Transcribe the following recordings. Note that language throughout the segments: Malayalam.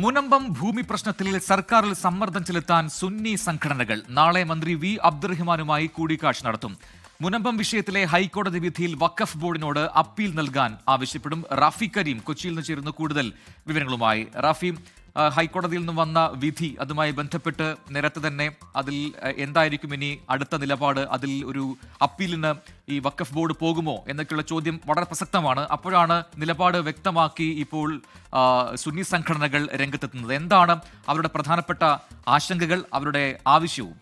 മുനമ്പം ഭൂമി പ്രശ്നത്തിൽ സർക്കാരിൽ സമ്മർദ്ദം ചെലുത്താൻ സുന്നി സംഘടനകൾ നാളെ മന്ത്രി വി അബ്ദുറഹ്മാനുമായി കൂടിക്കാഴ്ച നടത്തും. മുനമ്പം വിഷയത്തിലെ ഹൈക്കോടതി വിധിയിൽ വഖഫ് ബോർഡിനോട് അപ്പീൽ നൽകാൻ ആവശ്യപ്പെടും. റാഫി കരീം കൊച്ചിയിൽ നിന്ന് ചേരുന്നു കൂടുതൽ വിവരങ്ങളുമായി. റാഫി, ഹൈക്കോടതിയിൽ നിന്ന് വന്ന വിധി, അതുമായി ബന്ധപ്പെട്ട് നേരത്തെ തന്നെ അതിൽ എന്തായിരിക്കും ഇനി അടുത്ത നിലപാട്? അതിൽ ഒരു അപ്പീലിന് ഈ വഖഫ് ബോർഡ് പോകുമോ എന്നൊക്കെയുള്ള ചോദ്യം വളരെ പ്രസക്തമാണ്. അപ്പോഴാണ് നിലപാട് വ്യക്തമാക്കി ഇപ്പോൾ സുന്നി സംഘടനകൾ രംഗത്തെത്തുന്നത്. എന്താണ് അവരുടെ പ്രധാനപ്പെട്ട ആശങ്കകൾ, അവരുടെ ആവശ്യവും?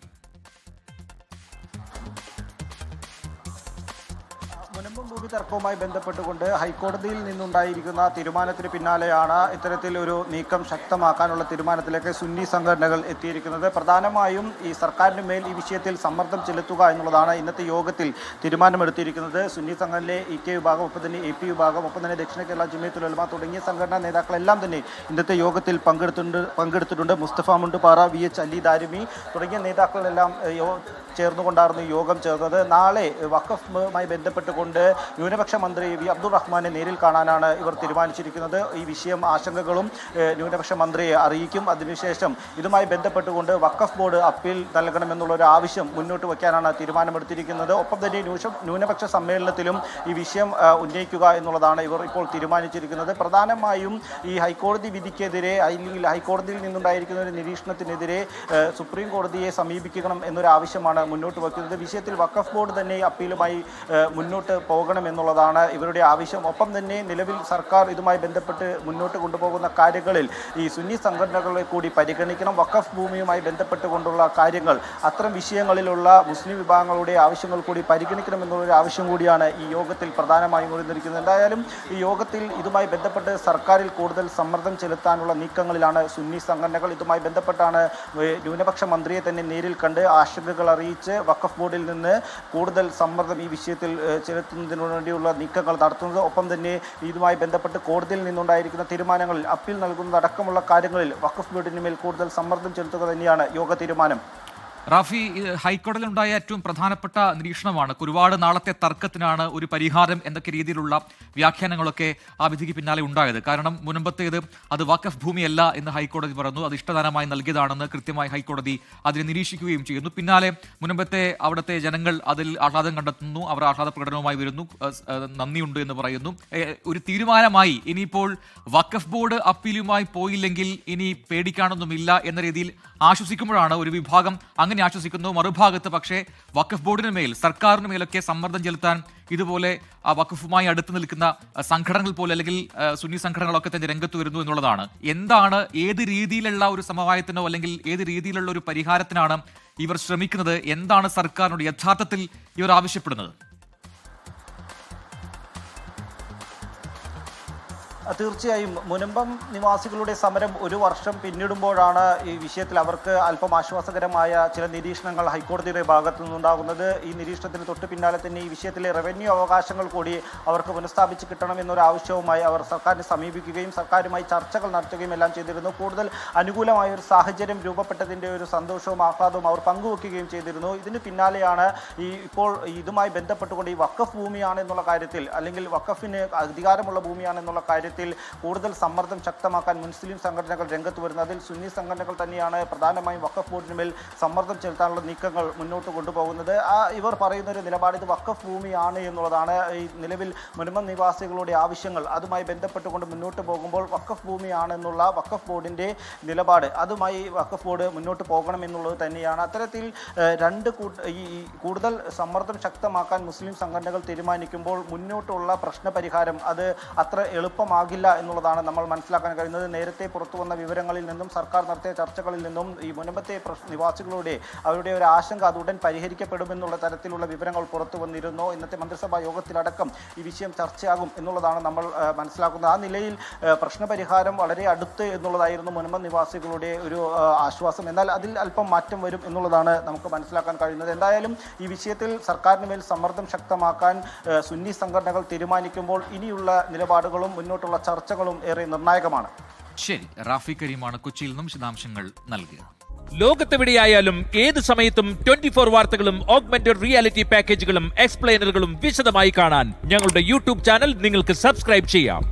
മുനമ്പം ഭൂമി തർക്കവുമായി ബന്ധപ്പെട്ടുകൊണ്ട് ഹൈക്കോടതിയിൽ നിന്നുണ്ടായിരിക്കുന്ന തീരുമാനത്തിന് പിന്നാലെയാണ് ഇത്തരത്തിൽ ഒരു നീക്കം ശക്തമാക്കാനുള്ള തീരുമാനത്തിലേക്ക് സുന്നി സംഘടനകൾ എത്തിയിരിക്കുന്നത്. പ്രധാനമായും ഈ സർക്കാരിന് മേൽ ഈ വിഷയത്തിൽ സമ്മർദ്ദം ചെലുത്തുക എന്നുള്ളതാണ് ഇന്നത്തെ യോഗത്തിൽ തീരുമാനമെടുത്തിരിക്കുന്നത്. സുന്നി സംഘടനയിലെ EK വിഭാഗം, ഒപ്പം തന്നെ AP വിഭാഗം, ഒപ്പം തന്നെ ദക്ഷിണ കേരള ജമിയത്തുൽ ഉലമ തുടങ്ങിയ സംഘടനാ നേതാക്കളെല്ലാം തന്നെ ഇന്നത്തെ യോഗത്തിൽ പങ്കെടുത്തിട്ടുണ്ട്. മുസ്തഫ മുണ്ടുപാറ, VH അലി ദാരിമി തുടങ്ങിയ നേതാക്കളെല്ലാം ചേർന്നുകൊണ്ടായിരുന്നു യോഗം ചേർന്നത്. നാളെ വഖഫുമായി ബന്ധപ്പെട്ടുകൊണ്ട് ന്യൂനപക്ഷ മന്ത്രി വി അബ്ദുറഹ്മാനെ നേരിൽ കാണാനാണ് ഇവർ തീരുമാനിച്ചിരിക്കുന്നത്. ഈ വിഷയം, ആശങ്കകളും ന്യൂനപക്ഷ മന്ത്രിയെ അറിയിക്കും. അതിനുശേഷം ഇതുമായി ബന്ധപ്പെട്ടുകൊണ്ട് വഖഫ് ബോർഡ് അപ്പീൽ നൽകണമെന്നുള്ളൊരു ആവശ്യം മുന്നോട്ട് വയ്ക്കാനാണ് തീരുമാനമെടുത്തിരിക്കുന്നത്. ഒപ്പം തന്നെ ന്യൂനപക്ഷ സമ്മേളനത്തിലും ഈ വിഷയം ഉന്നയിക്കുക എന്നുള്ളതാണ് ഇവർ ഇപ്പോൾ തീരുമാനിച്ചിരിക്കുന്നത്. പ്രധാനമായും ഈ ഹൈക്കോടതി വിധിക്കെതിരെ, അല്ലെങ്കിൽ ഹൈക്കോടതിയിൽ നിന്നുണ്ടായിരിക്കുന്ന ഒരു നിരീക്ഷണത്തിനെതിരെ സുപ്രീം കോടതിയെ സമീപിക്കണം എന്നൊരു ആവശ്യമാണ് മുന്നോട്ട് വയ്ക്കുന്നത്. വിഷയത്തിൽ വഖഫ് ബോർഡ് തന്നെ അപ്പീലുമായി മുന്നോട്ട് പോകണമെന്നുള്ളതാണ് ഇവരുടെ ആവശ്യം. ഒപ്പം തന്നെ നിലവിൽ സർക്കാർ ഇതുമായി ബന്ധപ്പെട്ട് മുന്നോട്ട് കൊണ്ടുപോകുന്ന കാര്യങ്ങളിൽ ഈ സുന്നി സംഘടനകളെ കൂടി പരിഗണിക്കണം. വഖഫ് ഭൂമിയുമായി ബന്ധപ്പെട്ടുകൊണ്ടുള്ള കാര്യങ്ങൾ, അത്തരം വിഷയങ്ങളിലുള്ള മുസ്ലിം വിഭാഗങ്ങളുടെ ആവശ്യങ്ങൾ കൂടി പരിഗണിക്കണമെന്നുള്ളൊരു ആവശ്യം കൂടിയാണ് ഈ യോഗത്തിൽ പ്രധാനമായും ഉയർന്നിരിക്കുന്നത്. എന്തായാലും ഈ യോഗത്തിൽ ഇതുമായി ബന്ധപ്പെട്ട് സർക്കാരിൽ കൂടുതൽ സമ്മർദ്ദം ചെലുത്താനുള്ള നീക്കങ്ങളിലാണ് സുന്നി സംഘടനകൾ. ഇതുമായി ബന്ധപ്പെട്ടാണ് ന്യൂനപക്ഷ മന്ത്രിയെ തന്നെ നേരിൽ കണ്ട് ആശങ്കകൾ അറിയിച്ച് വഖഫ് ബോർഡിൽ നിന്ന് കൂടുതൽ സമ്മർദ്ദം ഈ വിഷയത്തിൽ ചെലുത്തുന്നതിനു വേണ്ടിയുള്ള നീക്കങ്ങൾ നടത്തുന്നത്. ഒപ്പം തന്നെ ഇതുമായി ബന്ധപ്പെട്ട് കോടതിയിൽ നിന്നുണ്ടായിരിക്കുന്ന തീരുമാനങ്ങളിൽ അപ്പീൽ നൽകുന്നതടക്കമുള്ള കാര്യങ്ങളിൽ വഖഫ് ബോർഡിന് മേൽ കൂടുതൽ സമ്മർദ്ദം ചെലുത്തുക തന്നെയാണ് യോഗ തീരുമാനം. റാഫി, ഹൈക്കോടതിയിൽ ഉണ്ടായ ഏറ്റവും പ്രധാനപ്പെട്ട നിരീക്ഷണമാണ് ഒരുപാട് നാളത്തെ തർക്കത്തിനാണ് ഒരു പരിഹാരം എന്നൊക്കെ രീതിയിലുള്ള വ്യാഖ്യാനങ്ങളൊക്കെ ആ വിധിക്ക് പിന്നാലെ ഉണ്ടായത്. കാരണം മുൻപത്തേത് അത് വഖഫ് ഭൂമിയല്ല എന്ന് ഹൈക്കോടതി പറഞ്ഞു, അത് ഇഷ്ടദാനമായി നൽകിയതാണെന്ന് കൃത്യമായി ഹൈക്കോടതി അതിനെ നിരീക്ഷിക്കുകയും ചെയ്യുന്നു. പിന്നാലെ മുൻപത്തെ അവിടുത്തെ ജനങ്ങൾ അതിൽ ആഹ്ലാദം കണ്ടെത്തുന്നു, അവർ ആഹ്ലാദ പ്രകടനവുമായി വരുന്നു, നന്ദിയുണ്ട് എന്ന് പറയുന്നു. ഒരു തീരുമാനമായി ഇനിയിപ്പോൾ വഖഫ് ബോർഡ് അപ്പീലുമായി പോയില്ലെങ്കിൽ ഇനി പേടിക്കാനൊന്നുമില്ല എന്ന രീതിയിൽ ആശ്വസിക്കുമ്പോഴാണ് ഒരു വിഭാഗം അങ്ങനെ ആശ്വസിക്കുന്നു. മറുഭാഗത്ത് പക്ഷേ വഖഫ് ബോർഡിന് മേൽ, സർക്കാരിന് മേലൊക്കെ സമ്മർദ്ദം ചെലുത്താൻ ഇതുപോലെ ആ വഖഫുമായി അടുത്ത് നിൽക്കുന്ന സംഘടനകൾ പോലെ, അല്ലെങ്കിൽ സുന്നി സംഘടനകളൊക്കെ തന്നെ രംഗത്ത് വരുന്നു എന്നുള്ളതാണ്. എന്താണ്, ഏത് രീതിയിലുള്ള ഒരു സമവായത്തിനോ അല്ലെങ്കിൽ ഏത് രീതിയിലുള്ള ഒരു പരിഹാരത്തിനാണ് ഇവർ ശ്രമിക്കുന്നത്? എന്താണ് സർക്കാരിനോട് യഥാർത്ഥത്തിൽ ഇവർ ആവശ്യപ്പെടുന്നത്? തീർച്ചയായും മുനമ്പം നിവാസികളുടെ സമരം ഒരു വർഷം പിന്നിടുമ്പോഴാണ് ഈ വിഷയത്തിൽ അവർക്ക് അല്പം ആശ്വാസകരമായ ചില നിരീക്ഷണങ്ങൾ ഹൈക്കോടതിയുടെ ഭാഗത്തു നിന്നുണ്ടാകുന്നത്. ഈ നിരീക്ഷണത്തിന് തൊട്ട് പിന്നാലെ തന്നെ ഈ വിഷയത്തിലെ റവന്യൂ അവകാശങ്ങൾ കൂടി അവർക്ക് പുനഃസ്ഥാപിച്ച് കിട്ടണം എന്നൊരു ആവശ്യവുമായി അവർ സർക്കാരിനെ സമീപിക്കുകയും സർക്കാരുമായി ചർച്ചകൾ നടത്തുകയും എല്ലാം ചെയ്തിരുന്നു. കൂടുതൽ അനുകൂലമായ ഒരു സാഹചര്യം രൂപപ്പെട്ടതിൻ്റെ ഒരു സന്തോഷവും ആഹ്ലാദവും അവർ പങ്കുവെക്കുകയും ചെയ്തിരുന്നു. ഇതിന് പിന്നാലെയാണ് ഇപ്പോൾ ഇതുമായി ബന്ധപ്പെട്ടുകൊണ്ട് ഈ വഖഫ് ഭൂമിയാണ് എന്നുള്ള കാര്യത്തിൽ, അല്ലെങ്കിൽ വഖഫിന് അധികാരമുള്ള ഭൂമിയാണെന്നുള്ള കാര്യത്തിൽ കൂടുതൽ സമ്മർദ്ദം ശക്തമാക്കാൻ മുസ്ലിം സംഘടനകൾ രംഗത്ത് വരുന്നത്. അതിൽ സുന്നി സംഘടനകൾ തന്നെയാണ് പ്രധാനമായും വഖഫ് ബോർഡിന് മേൽ സമ്മർദ്ദം ചെലുത്താനുള്ള നീക്കങ്ങൾ മുന്നോട്ട് കൊണ്ടുപോകുന്നത്. ഇവർ പറയുന്ന ഒരു നിലപാട് ഇത് വഖഫ് ഭൂമിയാണ് എന്നുള്ളതാണ്. ഈ നിലവിൽ മുനമ്പം നിവാസികളുടെ ആവശ്യങ്ങൾ അതുമായി ബന്ധപ്പെട്ടുകൊണ്ട് മുന്നോട്ട് പോകുമ്പോൾ വഖഫ് ഭൂമിയാണെന്നുള്ള വഖഫ് ബോർഡിൻ്റെ നിലപാട്, അതുമായി വഖഫ് ബോർഡ് മുന്നോട്ട് പോകണമെന്നുള്ളത് തന്നെയാണ്. അത്തരത്തിൽ കൂടുതൽ സമ്മർദ്ദം ശക്തമാക്കാൻ മുസ്ലിം സംഘടനകൾ തീരുമാനിക്കുമ്പോൾ മുന്നോട്ടുള്ള പ്രശ്നപരിഹാരം അത് അത്ര എളുപ്പമാകില്ല എന്നുള്ളതാണ് നമ്മൾ മനസ്സിലാക്കാൻ കഴിയുന്നത്. നേരത്തെ പുറത്തു വന്ന വിവരങ്ങളിൽ നിന്നും സർക്കാർ നടത്തിയ ചർച്ചകളിൽ നിന്നും ഈ മുനമ്പത്തെ നിവാസികളുടെ അവരുടെ ഒരു ആശങ്ക അത് ഉടൻ പരിഹരിക്കപ്പെടുമെന്നുള്ള തരത്തിലുള്ള വിവരങ്ങൾ പുറത്തു വന്നിരുന്നു. ഇന്നത്തെ മന്ത്രിസഭാ യോഗത്തിലടക്കം ഈ വിഷയം ചർച്ചയാകും എന്നുള്ളതാണ് നമ്മൾ മനസ്സിലാക്കുന്നത്. ആ നിലയിൽ പ്രശ്നപരിഹാരം വളരെ അടുത്ത് എന്നുള്ളതായിരുന്നു മുനമ്പം നിവാസികളുടെ ഒരു ആശ്വാസം. എന്നാൽ അതിൽ അല്പം മാറ്റം വരും എന്നുള്ളതാണ് നമുക്ക് മനസ്സിലാക്കാൻ കഴിയുന്നത്. എന്തായാലും ഈ വിഷയത്തിൽ സർക്കാരിന് മേൽ സമ്മർദ്ദം ശക്തമാക്കാൻ സുന്നി സംഘടനകൾ തീരുമാനിക്കുമ്പോൾ ഇനിയുള്ള നിലപാടുകളും മുന്നോട്ടുള്ള ചർച്ചകളും ഏറെ നിർണായകമാണ്. ശരി, റാഫി കരീമാണ് കൊച്ചിയിൽ നിന്നും വിശദാംശങ്ങൾ നൽകുക. ലോകത്തെവിടെയായാലും ഏത് സമയത്തും 24 വാർത്തകളും ഓഗ്മെന്റഡ് റിയാലിറ്റി പാക്കേജുകളും എക്സ്പ്ലെയിനറുകളും വിശദമായി കാണാൻ ഞങ്ങളുടെ യൂട്യൂബ് ചാനൽ നിങ്ങൾക്ക് സബ്സ്ക്രൈബ് ചെയ്യാം.